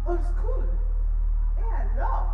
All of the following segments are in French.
Old school. Et alors?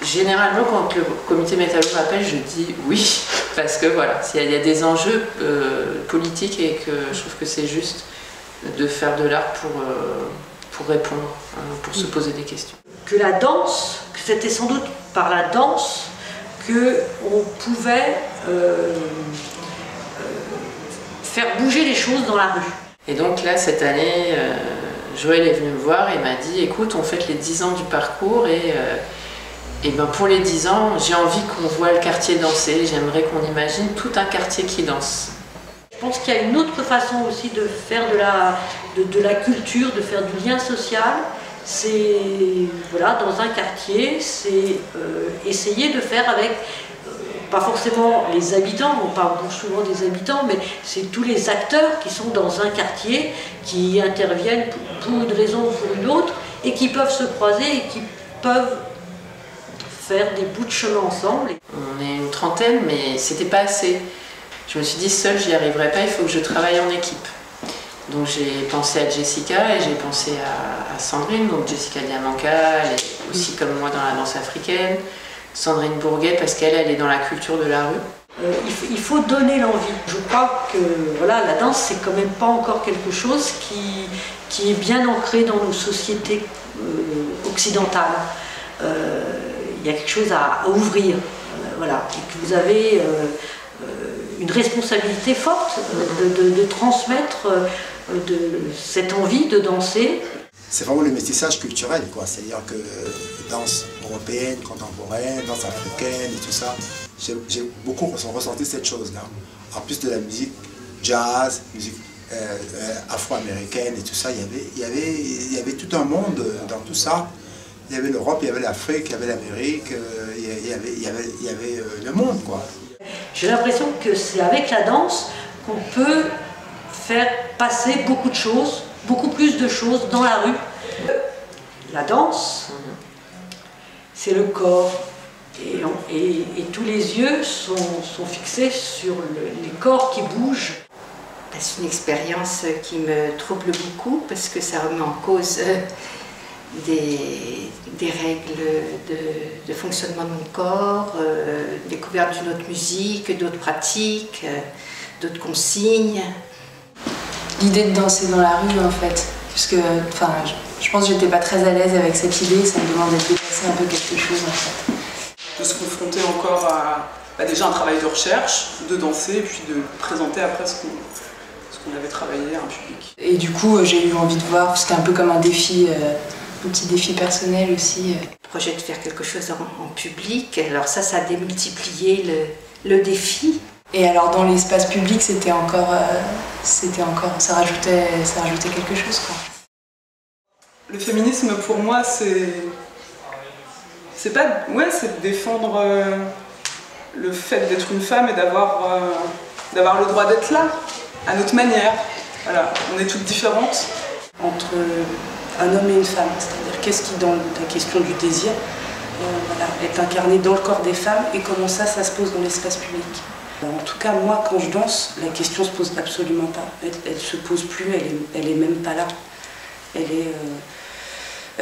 Généralement, quand le comité métallo m'appelle, je dis oui, parce que voilà, il y a des enjeux politiques et que je trouve que c'est juste de faire de l'art pour répondre, pour se poser des questions. Que la danse, que c'était sans doute par la danse qu'on pouvait faire bouger les choses dans la rue. Et donc là, cette année, Joël est venu me voir et m'a dit « Écoute, on fête les 10 ans du parcours et ben pour les 10 ans, j'ai envie qu'on voit le quartier danser, j'aimerais qu'on imagine tout un quartier qui danse. » Je pense qu'il y a une autre façon aussi de faire de la culture, de faire du lien social. C'est, voilà, dans un quartier, c'est essayer de faire avec, pas forcément les habitants, on parle souvent des habitants, mais c'est tous les acteurs qui sont dans un quartier, qui interviennent pour une raison ou pour une autre, et qui peuvent se croiser et qui peuvent faire des bouts de chemin ensemble. On est une trentaine, mais c'était pas assez. Je me suis dit, seule, j'y arriverai pas, il faut que je travaille en équipe. Donc j'ai pensé à Jessica et j'ai pensé à Sandrine, donc Jessica Diamanka, elle est aussi comme moi dans la danse africaine. Sandrine Bourguet, parce qu'elle est dans la culture de la rue. Il faut donner l'envie. Je crois que voilà, la danse, c'est quand même pas encore quelque chose qui est bien ancré dans nos sociétés occidentales. Il y a quelque chose à ouvrir, voilà, et que vous avez une responsabilité forte de transmettre cette envie de danser. C'est vraiment le métissage culturel, quoi. C'est-à-dire que danse européenne, contemporaine, danse africaine et tout ça, j'ai beaucoup ressenti cette chose-là. En plus de la musique jazz, musique afro-américaine et tout ça, il y avait tout un monde dans tout ça. Il y avait l'Europe, il y avait l'Afrique, il y avait l'Amérique, il y avait le monde, quoi. J'ai l'impression que c'est avec la danse qu'on peut faire passer beaucoup de choses, beaucoup plus de choses dans la rue. La danse, c'est le corps, et tous les yeux sont fixés sur les corps qui bougent. C'est une expérience qui me trouble beaucoup parce que ça remet en cause des règles de fonctionnement de mon corps, découverte d'une autre musique, d'autres pratiques, d'autres consignes. L'idée de danser dans la rue, en fait, puisque je pense que j'étais pas très à l'aise avec cette idée, ça me demandait de dépasser un peu quelque chose, en fait. De se confronter encore à déjà un travail de recherche, de danser, et puis de présenter après ce qu'on avait travaillé à un public. Et du coup, j'ai eu envie de voir, c'était un peu comme un défi, un petit défi personnel aussi. Le projet de faire quelque chose en public, alors ça a démultiplié le défi. Et alors dans l'espace public, ça rajoutait quelque chose, quoi. Le féminisme pour moi, c'est de défendre le fait d'être une femme et d'avoir le droit d'être là, à notre manière. Voilà, on est toutes différentes. Entre un homme et une femme, c'est-à-dire qu'est-ce qui, dans la question du désir, est incarné dans le corps des femmes et comment ça se pose dans l'espace public. En tout cas, moi, quand je danse, la question se pose absolument pas. Elle se pose plus, elle est même pas là.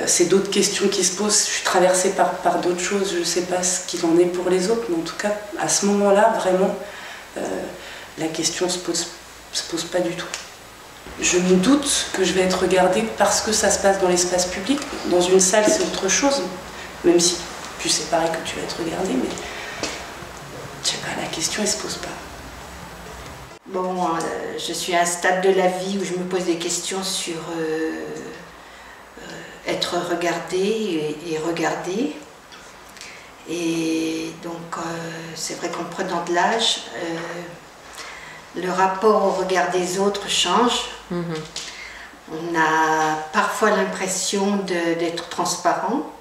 C'est d'autres questions qui se posent. Je suis traversée par d'autres choses. Je ne sais pas ce qu'il en est pour les autres, mais en tout cas, à ce moment-là, vraiment, la question se pose pas du tout. Je me doute que je vais être regardée parce que ça se passe dans l'espace public. Dans une salle, c'est autre chose, même si tu sais pareil que tu vas être regardée, mais je sais pas, la question, elle se pose pas. Bon, je suis à un stade de la vie où je me pose des questions sur être regardée et regardée. Et donc c'est vrai qu'en prenant de l'âge, le rapport au regard des autres change. On a parfois l'impression d'être transparent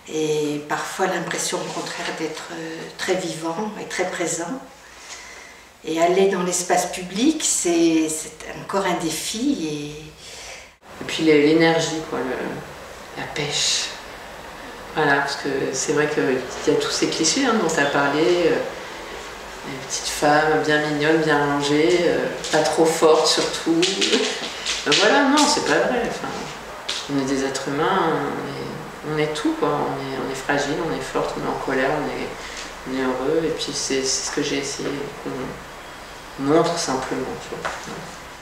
et parfois l'impression au contraire d'être très vivant et très présent. Et aller dans l'espace public, c'est encore un défi. Et puis l'énergie, quoi, la pêche. Voilà, parce que c'est vrai qu'il y a tous ces clichés dont tu as parlé. Une petite femme bien mignonne, bien rangée, pas trop forte surtout. Voilà, non, c'est pas vrai. Enfin, on est des êtres humains, on est tout, quoi. On est fragile, on est forte, on est en colère, on est heureux. Et puis c'est ce que j'ai essayé qu'on montre simplement. Tu vois.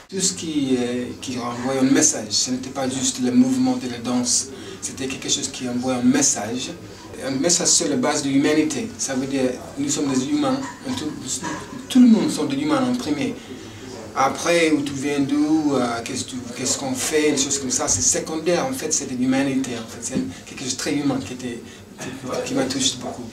Tout ce qui renvoie un message, ce n'était pas juste le mouvement de la danse, c'était quelque chose qui envoie un message sur la base de l'humanité. Ça veut dire nous sommes des humains, tout le monde sont des humains en premier. Après, où tu viens d'où, qu'est-ce qu'on fait, des choses comme ça, c'est secondaire, en fait, c'est de l'humanité. En fait. C'est quelque chose de très humain qui m'a touché beaucoup.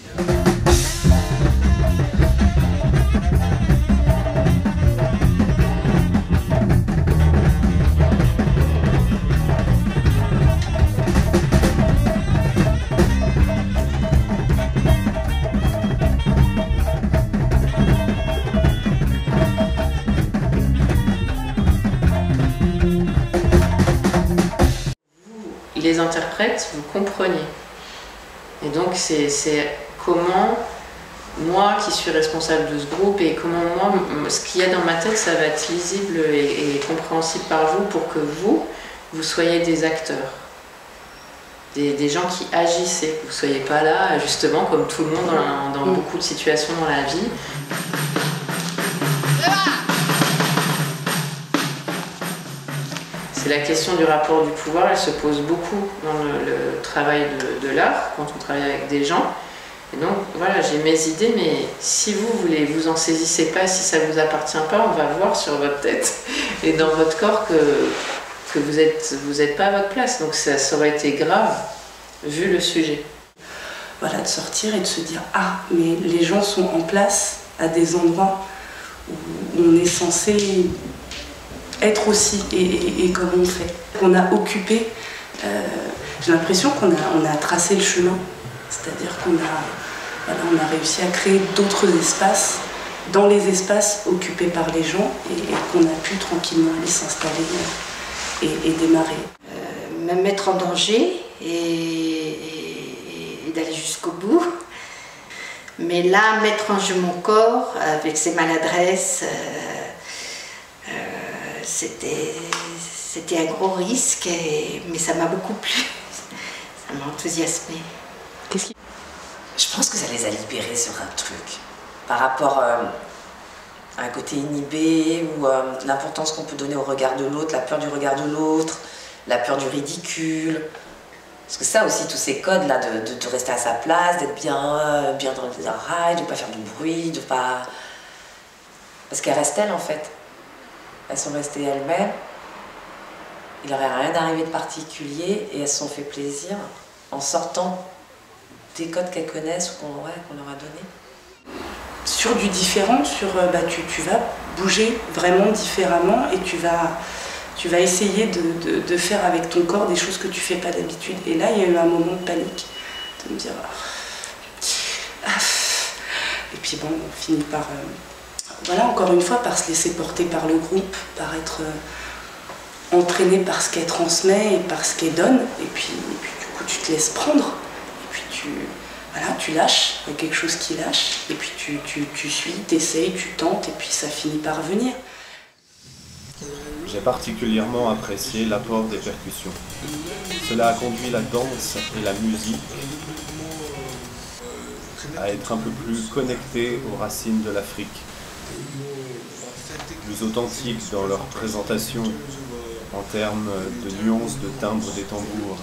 Les interprètes, vous comprenez. Et donc c'est comment moi qui suis responsable de ce groupe et comment moi, ce qu'il y a dans ma tête, ça va être lisible et compréhensible par vous pour que vous soyez des acteurs. Des gens qui agissent, que vous ne soyez pas là justement comme tout le monde dans beaucoup de situations dans la vie. C'est la question du rapport du pouvoir, elle se pose beaucoup dans le travail de l'art, quand on travaille avec des gens. Et donc voilà, j'ai mes idées, mais si vous vous en saisissez pas, si ça ne vous appartient pas, on va voir sur votre tête et dans votre corps que vous êtes pas à votre place. Donc ça aurait été grave, vu le sujet. Voilà, de sortir et de se dire « Ah, mais les gens sont en place à des endroits où on est censé être aussi et comme on fait. On a occupé, j'ai l'impression qu'on a tracé le chemin, c'est-à-dire qu'on a réussi à créer d'autres espaces dans les espaces occupés par les gens et qu'on a pu tranquillement aller s'installer et démarrer. Me mettre en danger et d'aller jusqu'au bout. Mais là, mettre en jeu mon corps avec ses maladresses, c'était un gros risque, mais ça m'a beaucoup plu, ça m'a enthousiasmé. Je pense que ça les a libérés sur un truc, par rapport à un côté inhibé ou l'importance qu'on peut donner au regard de l'autre, la peur du regard de l'autre, la peur du ridicule. Parce que ça aussi, tous ces codes-là, de rester à sa place, d'être bien dans les rails, de ne pas faire de bruit, de pas... Parce qu'elles restent elles en fait. Elles sont restées elles-mêmes, il n'aurait rien arrivé de particulier et elles se sont fait plaisir en sortant des codes qu'elles connaissent ou qu'on leur a donnés. Sur du différent, tu vas bouger vraiment différemment et tu vas essayer de faire avec ton corps des choses que tu ne fais pas d'habitude. Et là, il y a eu un moment de panique, de me dire... Et puis bon, on finit par... Voilà, encore une fois, par se laisser porter par le groupe, par être entraîné par ce qu'elle transmet et par ce qu'elle donne. Et puis du coup, tu te laisses prendre. Et puis tu lâches, il y a quelque chose qui lâche. Et puis tu suis, t'essayes, tu tentes, et puis ça finit par venir. J'ai particulièrement apprécié l'apport des percussions. Cela a conduit la danse et la musique à être un peu plus connectées aux racines de l'Afrique. Plus authentiques dans leur présentation en termes de nuances de timbre des tambours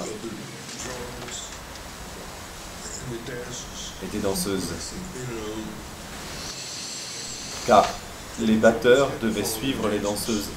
et des danseuses. Car les batteurs devaient suivre les danseuses.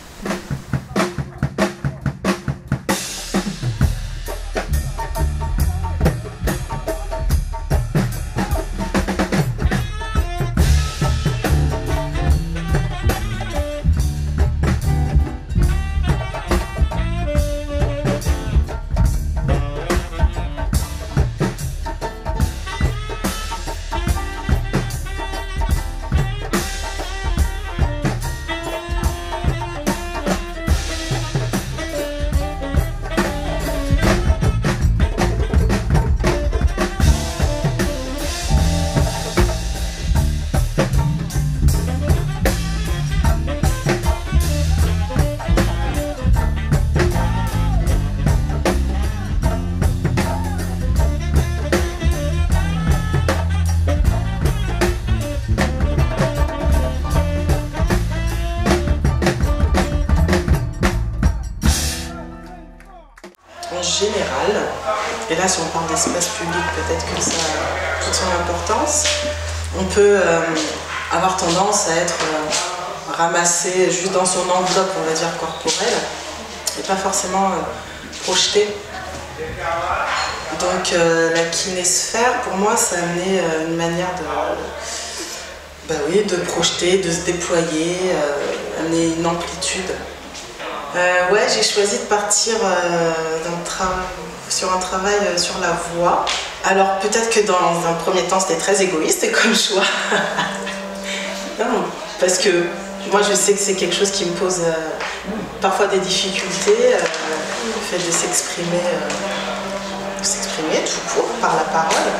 et là si on parle d'espace public, peut-être que ça a toute son importance, on peut avoir tendance à être ramassé juste dans son enveloppe, on va dire, corporelle, et pas forcément projeté. Donc la kinésphère, pour moi, ça a amené une manière de projeter, de se déployer, amener une amplitude. Ouais, j'ai choisi de partir sur un travail sur la voix. Alors peut-être que dans un premier temps, c'était très égoïste comme choix. Non, parce que moi, je sais que c'est quelque chose qui me pose parfois des difficultés, le fait de s'exprimer tout court par la parole.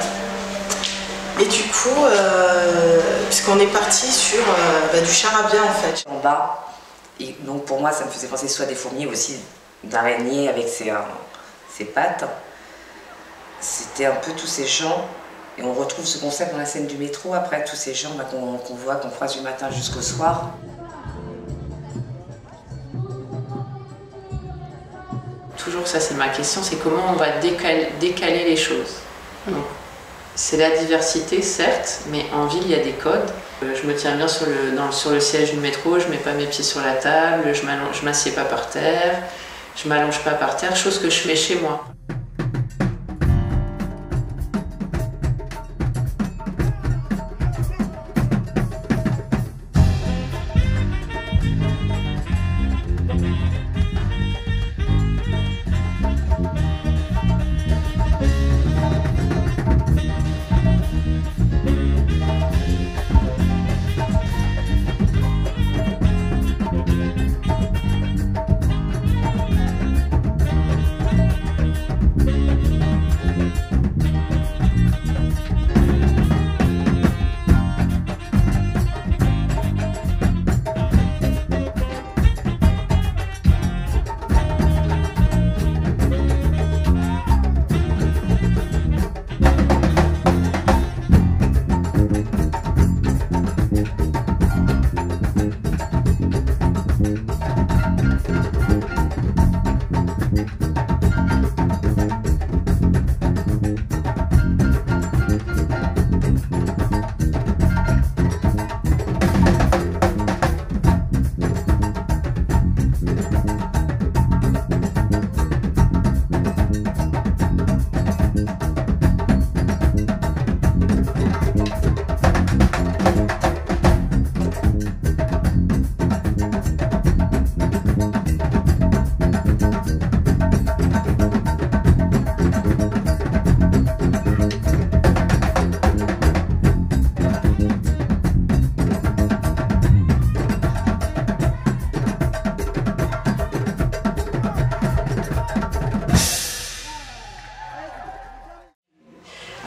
Et du coup, puisqu'on est parti sur du charabia en fait. En bas, et donc pour moi ça me faisait penser soit des fourmis, aussi d'araignées avec ses pattes. C'était un peu tous ces gens, et on retrouve ce concept dans la scène du métro après, tous ces gens qu'on voit, qu'on croise du matin jusqu'au soir. Toujours ça, c'est ma question, c'est comment on va décaler les choses. C'est la diversité, certes, mais en ville, il y a des codes. Je me tiens bien sur le siège du métro, je ne mets pas mes pieds sur la table, je ne m'assieds pas par terre, je ne m'allonge pas par terre, chose que je fais chez moi.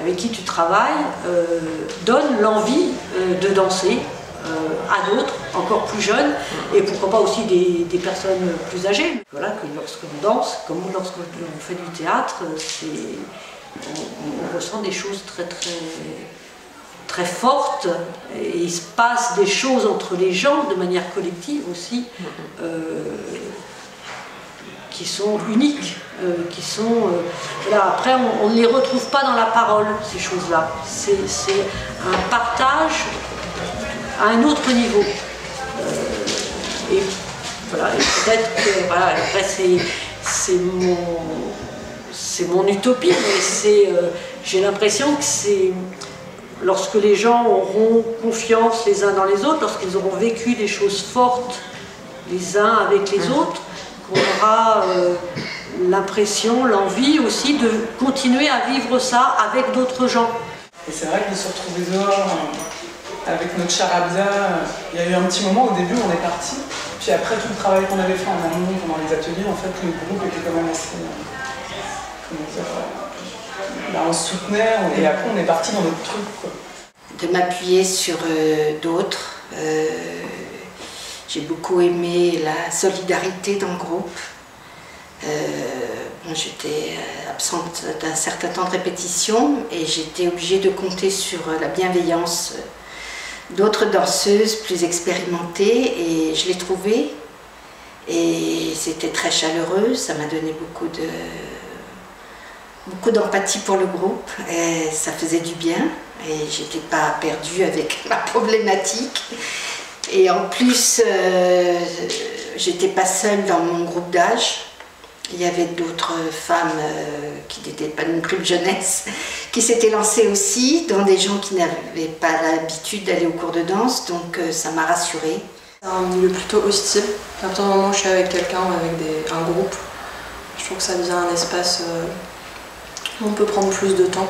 avec qui tu travailles donne l'envie de danser à d'autres, encore plus jeunes, et pourquoi pas aussi des personnes plus âgées. Voilà, que lorsqu'on danse, comme lorsqu'on fait du théâtre, on ressent des choses très fortes, et il se passe des choses entre les gens de manière collective aussi, qui sont uniques, qui sont... voilà. Après, on ne les retrouve pas dans la parole, ces choses-là. C'est un partage à un autre niveau. Et voilà, peut-être que... Voilà, après, c'est mon utopie, mais j'ai l'impression que c'est... Lorsque les gens auront confiance les uns dans les autres, lorsqu'ils auront vécu des choses fortes les uns avec les autres, qu'on aura l'impression, l'envie aussi de continuer à vivre ça avec d'autres gens. Et c'est vrai que de se retrouver dehors avec notre charabia, il y a eu un petit moment au début où on est parti, puis après tout le travail qu'on avait fait en amont pendant les ateliers, en fait le groupe était quand même assez... comment dire, on se soutenait et après on est parti dans notre truc, quoi. De m'appuyer sur d'autres. J'ai beaucoup aimé la solidarité dans le groupe. J'étais absente d'un certain temps de répétition et j'étais obligée de compter sur la bienveillance d'autres danseuses plus expérimentées, et je l'ai trouvée. Et c'était très chaleureux, ça m'a donné beaucoup beaucoup d'empathie pour le groupe et ça faisait du bien et j'étais pas perdue avec ma problématique. Et en plus, j'étais pas seule dans mon groupe d'âge. Il y avait d'autres femmes qui n'étaient pas non plus de jeunesse, qui s'étaient lancées aussi, dont des gens qui n'avaient pas l'habitude d'aller au cours de danse, donc ça m'a rassurée. C'est un milieu plutôt hostile. À partir du moment où je suis avec quelqu'un ou avec un groupe, je trouve que ça devient un espace où on peut prendre plus de temps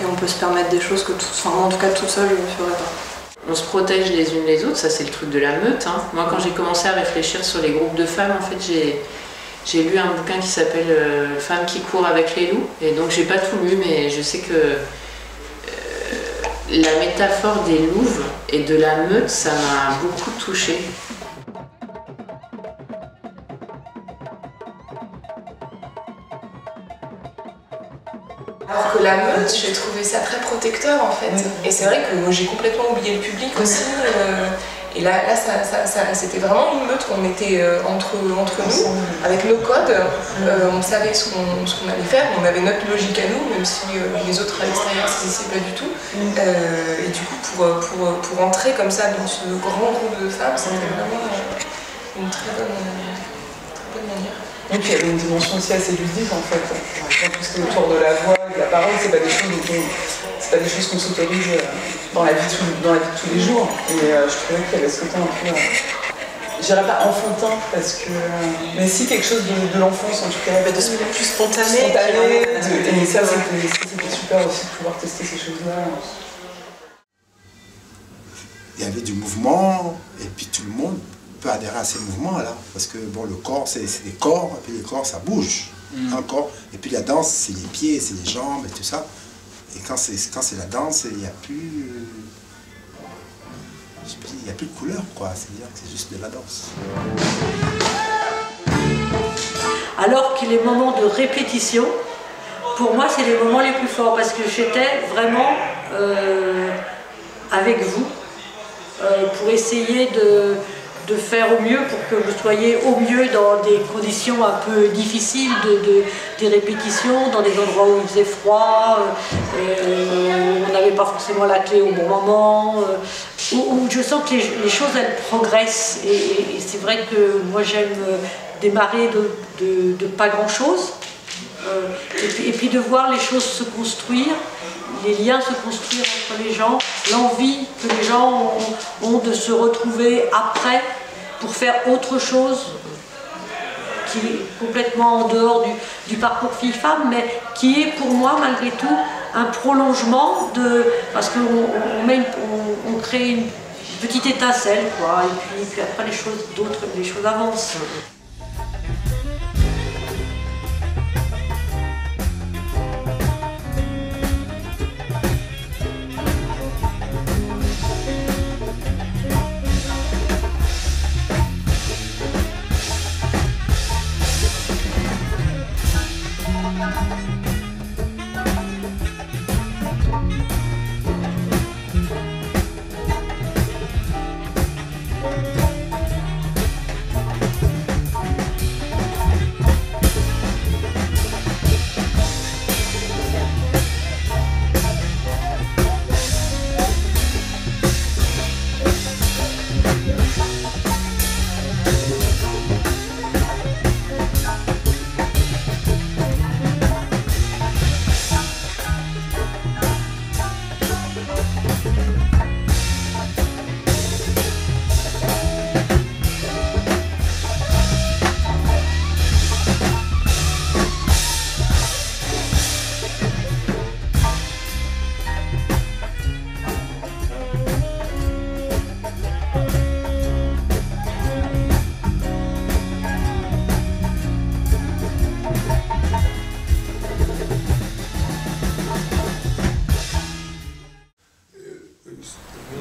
et on peut se permettre des choses que en tout cas toute seule je ne ferais pas. On se protège les unes les autres, ça c'est le truc de la meute. Hein. Moi quand j'ai commencé à réfléchir sur les groupes de femmes, en fait j'ai lu un bouquin qui s'appelle Femmes qui courent avec les loups. Et donc j'ai pas tout lu, mais je sais que la métaphore des louves et de la meute, ça m'a beaucoup touchée. Alors que la meute, j'ai trouvé ça très protecteur en fait. Et c'est vrai que j'ai complètement oublié le public aussi. Et là c'était vraiment une meute qu'on était entre nous, avec nos codes. On savait ce qu'on allait faire, on avait notre logique à nous, même si les autres à l'extérieur c'est pas du tout. Et du coup, pour entrer comme ça dans ce grand groupe de femmes, c'était vraiment une très bonne manière. Et puis il y avait une dimension aussi assez ludique en fait. Par exemple, tout ce qui est autour de la voix et de la parole, c'est pas des choses qu'on s'autorise dans la vie de tous les jours. Et je trouvais qu'il y avait ce côté un peu, je dirais pas enfantin, parce que, mais si quelque chose de l'enfance en tout cas. De plus spontané. Et ça c'était super aussi de pouvoir tester ces choses-là. Il y avait du mouvement et puis tout le monde peut adhérer à ces mouvements-là, parce que bon, le corps, c'est des corps, et puis les corps, ça bouge, un corps, et puis la danse, c'est les pieds, c'est les jambes, et tout ça, et quand c'est la danse, il n'y a plus... il n'y a plus de couleur, quoi, c'est-à-dire que c'est juste de la danse. Alors que les moments de répétition, pour moi, c'est les moments les plus forts, parce que j'étais vraiment avec vous, pour essayer de faire au mieux pour que vous soyez au mieux dans des conditions un peu difficiles, des répétitions, dans des endroits où il faisait froid, on n'avait pas forcément la clé au bon moment, où je sens que les choses elles progressent et c'est vrai que moi j'aime démarrer de pas grand chose et puis de voir les choses se construire, les liens se construire entre les gens, l'envie que les gens ont de se retrouver après pour faire autre chose qui est complètement en dehors du parcours fille-femme, mais qui est pour moi malgré tout un prolongement parce qu'on crée une petite étincelle, quoi, et puis après les choses avancent.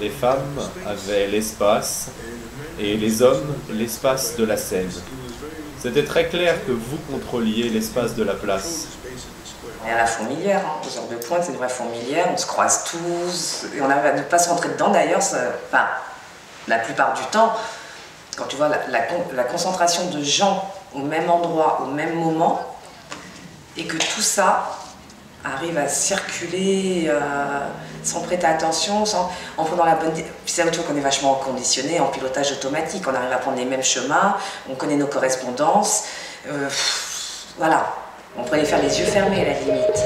Les femmes avaient l'espace et les hommes l'espace de la scène. C'était très clair que vous contrôliez l'espace de la place. On est à la fourmilière, hein. Aux heures de pointe, c'est une vraie fourmilière, on se croise tous, et on arrive à ne pas se rentrer dedans d'ailleurs, enfin, la plupart du temps, quand tu vois la concentration de gens au même endroit, au même moment, et que tout ça arrive à circuler sans prêter attention, en prenant la bonne... Puis c'est un truc qu'on est vachement conditionné en pilotage automatique, on arrive à prendre les mêmes chemins, on connaît nos correspondances, voilà, on pourrait les faire les yeux fermés à la limite.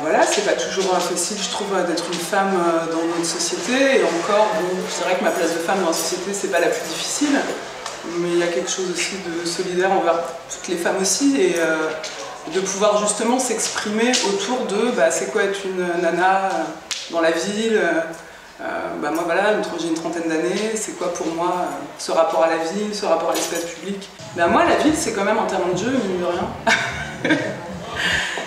Voilà, c'est pas toujours facile, je trouve, d'être une femme dans notre société. Et encore, bon, c'est vrai que ma place de femme dans la société, c'est pas la plus difficile. Mais il y a quelque chose aussi de solidaire envers toutes les femmes aussi. Et de pouvoir justement s'exprimer autour de c'est quoi être une nana dans la ville. Moi, voilà, j'ai une trentaine d'années. C'est quoi pour moi ce rapport à la ville, ce rapport à l'espace public? Moi, la ville, c'est quand même un terrain de jeu, mine de rien.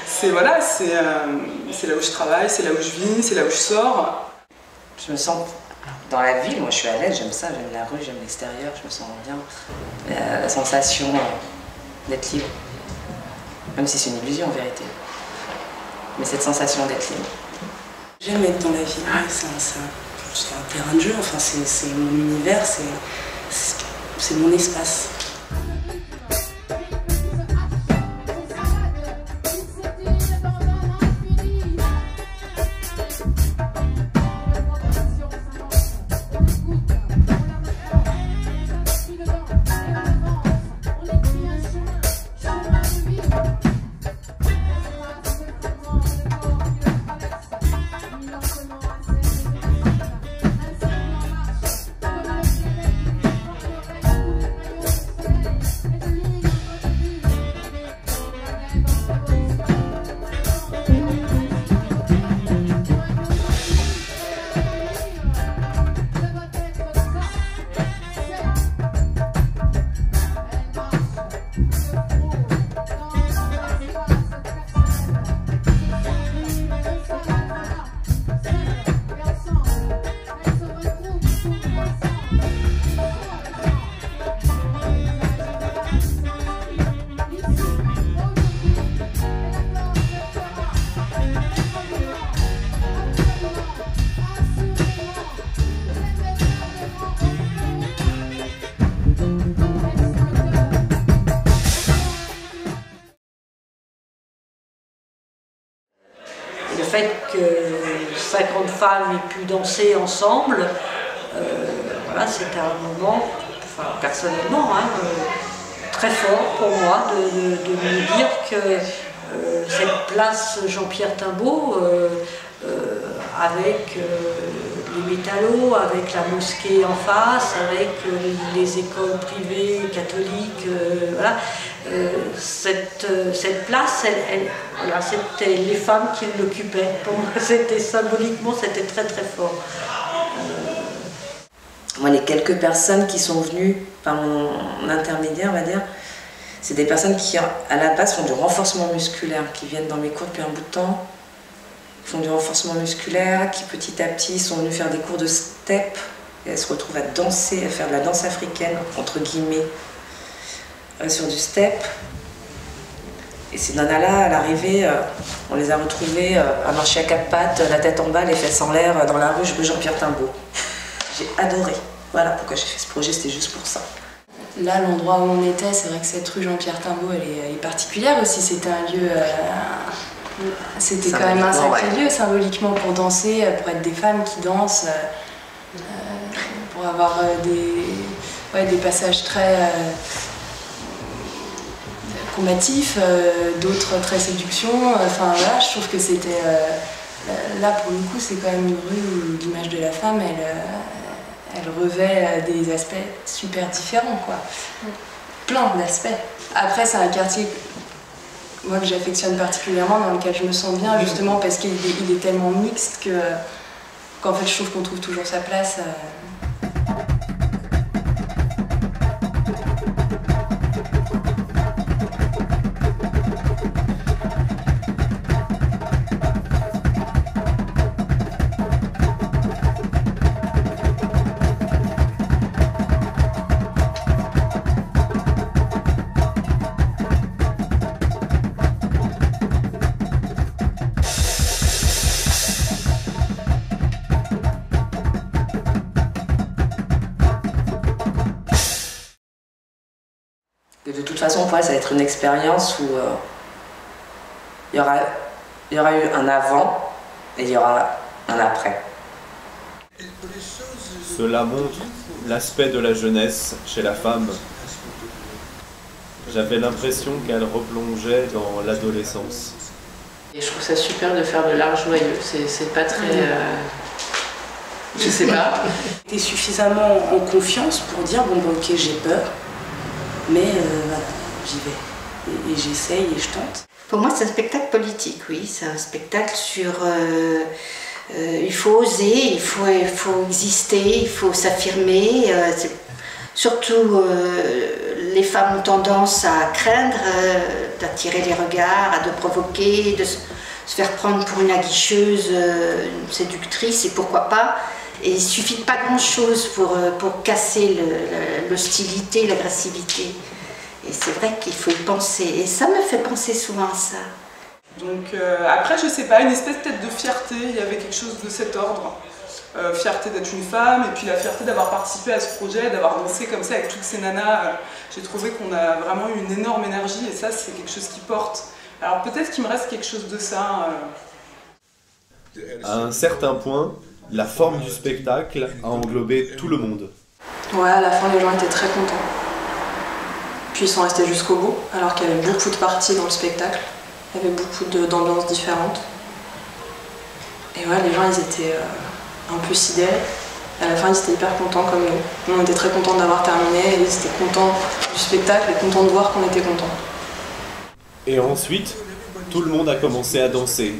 C'est voilà, c'est là où je travaille, c'est là où je vis, c'est là où je sors. Je me sens dans la ville, moi je suis à l'aise, j'aime ça, j'aime la rue, j'aime l'extérieur, je me sens bien. La sensation d'être libre, même si c'est une illusion en vérité. Mais cette sensation d'être libre. J'aime être dans la ville, c'est un terrain de jeu, enfin c'est mon univers, c'est mon espace. Le fait que 50 femmes aient pu danser ensemble, voilà, c'était un moment, enfin, personnellement, très fort pour moi de me dire que cette place Jean-Pierre Timbaud, avec les métallos, avec la mosquée en face, avec les écoles privées catholiques, voilà, cette place, voilà, c'était les femmes qui l'occupaient. Pour moi, c'était symboliquement, c'était très très fort. Moi, les quelques personnes qui sont venues par mon intermédiaire, on va dire, c'est des personnes qui, à la base, font du renforcement musculaire, qui viennent dans mes cours depuis un bout de temps, font du renforcement musculaire, qui petit à petit sont venus faire des cours de step, et elles se retrouvent à danser, à faire de la danse africaine, entre guillemets, sur du step. Et ces nanas-là, à l'arrivée, on les a retrouvées à marcher à quatre pattes, la tête en bas, les fesses en l'air, dans la rue Jean-Pierre Timbaud. J'ai adoré. Voilà pourquoi j'ai fait ce projet, c'était juste pour ça. Là, l'endroit où on était, c'est vrai que cette rue Jean-Pierre Timbaud, elle est particulière aussi. C'était un lieu... c'était quand même un sacré lieu, symboliquement, pour danser, pour être des femmes qui dansent, pour avoir des passages très combatifs, d'autres très séduction. Enfin, voilà, je trouve que c'était... là, pour le coup, c'est quand même une rue où l'image de la femme, elle revêt des aspects super différents, quoi. Plein d'aspects. Après, c'est un quartier, moi, que j'affectionne particulièrement, dans lequel je me sens bien, justement parce qu'il est tellement mixte qu'en fait, je trouve qu'on trouve toujours sa place. toute façon, pour elle, ça va être une expérience où il y aura eu un avant et il y aura un après. Cela montre l'aspect de la jeunesse chez la femme. J'avais l'impression qu'elle replongeait dans l'adolescence. Et je trouve ça super de faire de l'art joyeux. C'est pas très... je sais pas. J'étais suffisamment en confiance pour dire bon, ok, j'ai peur, mais voilà, j'y vais. Et j'essaye et je tente. Pour moi, c'est un spectacle politique, oui. C'est un spectacle sur... il faut oser, il faut exister, il faut s'affirmer. Surtout, les femmes ont tendance à craindre d'attirer les regards, de provoquer, de se faire prendre pour une aguicheuse, une séductrice, et pourquoi pas. Et il suffit de pas grand-chose pour casser l'hostilité, l'agressivité. Et c'est vrai qu'il faut y penser. Et ça me fait penser souvent à ça. Donc après, je sais pas, une espèce peut-être de fierté, il y avait quelque chose de cet ordre. Fierté d'être une femme, et puis la fierté d'avoir participé à ce projet, d'avoir dansé comme ça avec toutes ces nanas. J'ai trouvé qu'on a vraiment eu une énorme énergie, et ça, c'est quelque chose qui porte. Alors peut-être qu'il me reste quelque chose de ça. À un certain point, la forme du spectacle a englobé tout le monde. Ouais, à la fin, les gens étaient très contents. Puis ils sont restés jusqu'au bout, alors qu'il y avait beaucoup de parties dans le spectacle. Il y avait beaucoup d'ambiances différentes. Et ouais, les gens, ils étaient un peu sidérés. À la fin, ils étaient hyper contents comme nous. On était très contents d'avoir terminé, et ils étaient contents du spectacle et contents de voir qu'on était contents. Et ensuite, tout le monde a commencé à danser,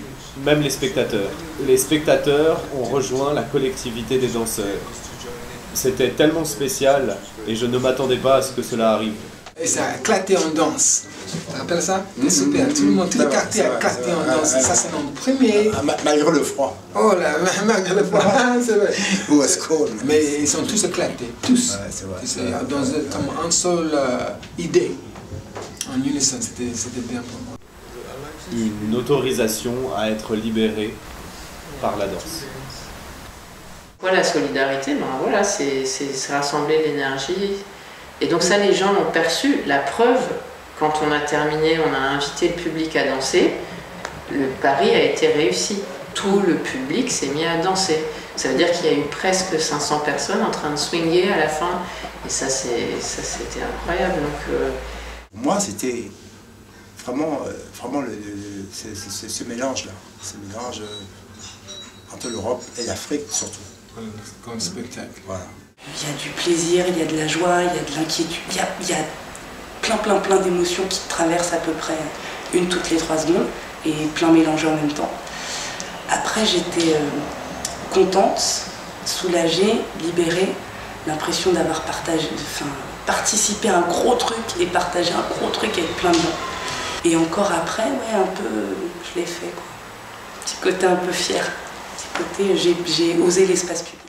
même les spectateurs. Les spectateurs ont rejoint la collectivité des danseurs. C'était tellement spécial et je ne m'attendais pas à ce que cela arrive. Et ça a éclaté en danse. Tu te rappelles ça? C'était super. Tout le monde, tout le quartier a éclaté en danse. Ça, c'est notre premier. Malgré le froid. Oh là, malgré le froid, c'est vrai. It was cold. Mais ils sont tous éclatés, tous. Ouais, c'est vrai. Dans une seule idée. En unison, c'était bien pour moi. Une autorisation à être libéré par la danse. Voilà, la solidarité, ben voilà, c'est rassembler l'énergie. Et donc ça, les gens l'ont perçu. La preuve, quand on a terminé, on a invité le public à danser, le pari a été réussi. Tout le public s'est mis à danser. Ça veut dire qu'il y a eu presque 500 personnes en train de swinguer à la fin. Et ça, c'était incroyable. Donc, moi, c'était vraiment ce mélange-là. Ce mélange entre l'Europe et l'Afrique surtout. Comme spectacle. Voilà. Il y a du plaisir, il y a de la joie, il y a de l'inquiétude, il y a plein d'émotions qui te traversent à peu près une toutes les 3 secondes et plein mélangé en même temps. Après, j'étais contente, soulagée, libérée, l'impression d'avoir participé à un gros truc et partagé un gros truc avec plein de gens. Et encore après, ouais, un peu, je l'ai fait, quoi. Petit côté un peu fier, petit côté, j'ai osé l'espace public.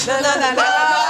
La la la la.